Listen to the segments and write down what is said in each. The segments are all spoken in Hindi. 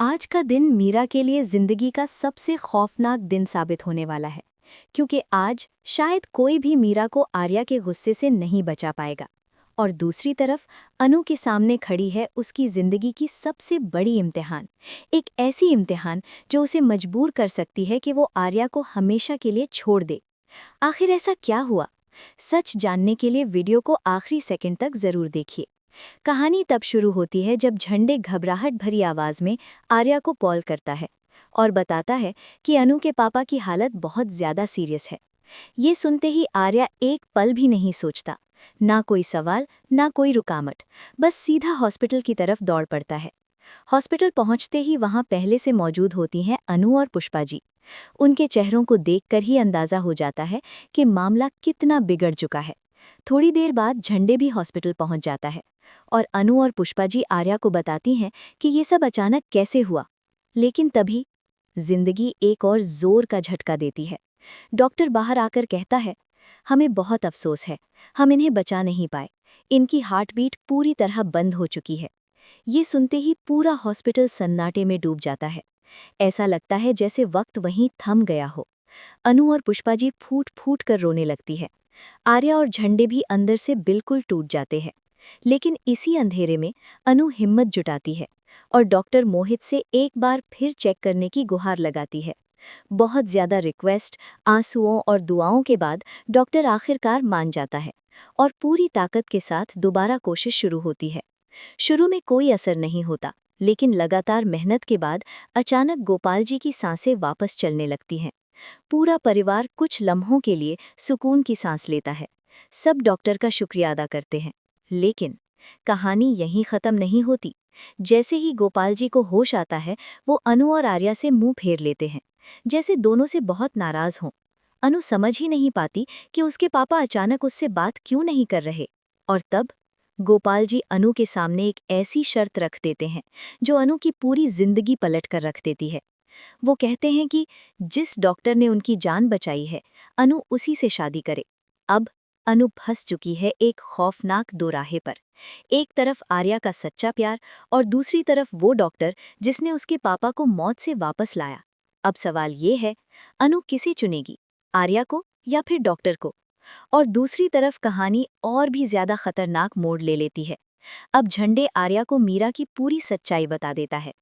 आज का दिन मीरा के लिए जिंदगी का सबसे खौफनाक दिन साबित होने वाला है, क्योंकि आज शायद कोई भी मीरा को आर्या के गुस्से से नहीं बचा पाएगा। और दूसरी तरफ अनु के सामने खड़ी है उसकी जिंदगी की सबसे बड़ी इम्तिहान, एक ऐसी इम्तिहान जो उसे मजबूर कर सकती है कि वो आर्या को हमेशा के लिए छोड़ दे। आखिर ऐसा क्या हुआ? सच जानने के लिए वीडियो को आखिरी सेकंड तक जरूर देखिए। कहानी तब शुरू होती है जब झंडे घबराहट भरी आवाज में आर्या को कॉल करता है और बताता है कि अनु के पापा की हालत बहुत ज्यादा सीरियस है। ये सुनते ही आर्या एक पल भी नहीं सोचता, ना कोई सवाल ना कोई रुकावट, बस सीधा हॉस्पिटल की तरफ दौड़ पड़ता है। हॉस्पिटल पहुंचते ही वहां पहले से मौजूद होती हैं अनु और पुष्पा जी। उनके चेहरों को देखकर ही अंदाजा हो जाता है कि मामला कितना बिगड़ चुका है। थोड़ी देर बाद झंडे भी हॉस्पिटल पहुंच जाता है और अनु और पुष्पा जी आर्या को बताती हैं कि ये सब अचानक कैसे हुआ। लेकिन तभी जिंदगी एक और जोर का झटका देती है। डॉक्टर बाहर आकर कहता है, हमें बहुत अफसोस है, हम इन्हें बचा नहीं पाए। इनकी हार्ट बीट पूरी तरह बंद हो चुकी है। ये सुनते ही पूरा हॉस्पिटल सन्नाटे में डूब जाता है। ऐसा लगता है जैसे वक्त वहीं थम गया हो। अनु और पुष्पा जी फूट फूट कर रोने लगती है। आर्या और झंडे भी अंदर से बिल्कुल टूट जाते हैं। लेकिन इसी अंधेरे में अनु हिम्मत जुटाती है और डॉक्टर मोहित से एक बार फिर चेक करने की गुहार लगाती है। बहुत ज्यादा रिक्वेस्ट, आंसुओं और दुआओं के बाद डॉक्टर आखिरकार मान जाता है और पूरी ताकत के साथ दोबारा कोशिश शुरू होती है। शुरू में कोई असर नहीं होता, लेकिन लगातार मेहनत के बाद अचानक गोपाल जी की सांसें वापस चलने लगती हैं। पूरा परिवार कुछ लम्हों के लिए सुकून की सांस लेता है। सब डॉक्टर का शुक्रिया अदा करते हैं। लेकिन कहानी यहीं खत्म नहीं होती। जैसे ही गोपाल जी को होश आता है, वो अनु और आर्या से मुंह फेर लेते हैं, जैसे दोनों से बहुत नाराज हों। अनु समझ ही नहीं पाती कि उसके पापा अचानक उससे बात क्यों नहीं कर रहे। और तब गोपाल जी अनु के सामने एक ऐसी शर्त रख देते हैं जो अनु की पूरी जिंदगी पलट कर रख देती है। वो कहते हैं कि जिस डॉक्टर ने उनकी जान बचाई है, अनु उसी से शादी करे। अब अनु फंस चुकी है एक खौफनाक दोराहे पर। एक तरफ आर्या का सच्चा प्यार और दूसरी तरफ वो डॉक्टर जिसने उसके पापा को मौत से वापस लाया। अब सवाल ये है, अनु किसे चुनेगी, आर्या को या फिर डॉक्टर को? और दूसरी तरफ कहानी और भी ज्यादा खतरनाक मोड़ ले लेती है। अब झंडे आर्या को मीरा की पूरी सच्चाई बता देता है।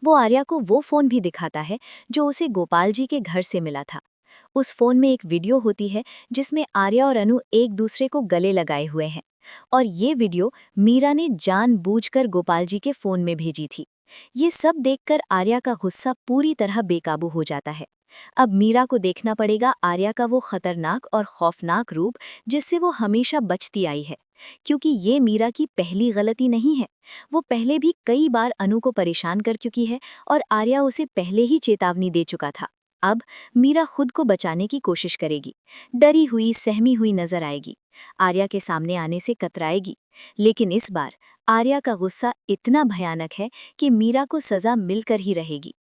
वो आर्या को वो फोन भी दिखाता है जो उसे गोपाल जी के घर से मिला था। उस फोन में एक वीडियो होती है जिसमें आर्या और अनु एक दूसरे को गले लगाए हुए हैं, और ये वीडियो मीरा ने जानबूझकर गोपाल जी के फोन में भेजी थी। ये सब देखकर आर्या का गुस्सा पूरी तरह बेकाबू हो जाता है। अब मीरा को देखना पड़ेगा आर्या का वो खतरनाक और खौफनाक रूप जिससे वो हमेशा बचती आई है, क्योंकि ये मीरा की पहली गलती नहीं है। वो पहले भी कई बार अनु को परेशान कर चुकी है और आर्या उसे पहले ही चेतावनी दे चुका था। अब मीरा खुद को बचाने की कोशिश करेगी, डरी हुई सहमी हुई नजर आएगी, आर्या के सामने आने से कतराएगी। लेकिन इस बार आर्या का गुस्सा इतना भयानक है कि मीरा को सजा मिलकर ही रहेगी।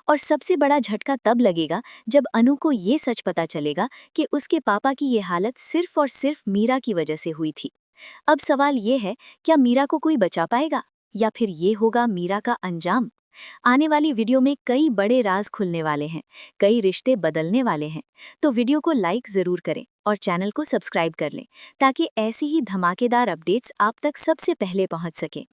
और सबसे बड़ा झटका तब लगेगा जब अनु को ये सच पता चलेगा कि उसके पापा की ये हालत सिर्फ और सिर्फ मीरा की वजह से हुई थी। अब सवाल ये है, क्या मीरा को कोई बचा पाएगा या फिर ये होगा मीरा का अंजाम? आने वाली वीडियो में कई बड़े राज खुलने वाले हैं, कई रिश्ते बदलने वाले हैं। तो वीडियो को लाइक ज़रूर करें और चैनल को सब्सक्राइब कर लें ताकि ऐसी ही धमाकेदार अपडेट्स आप तक सबसे पहले पहुंच सकें।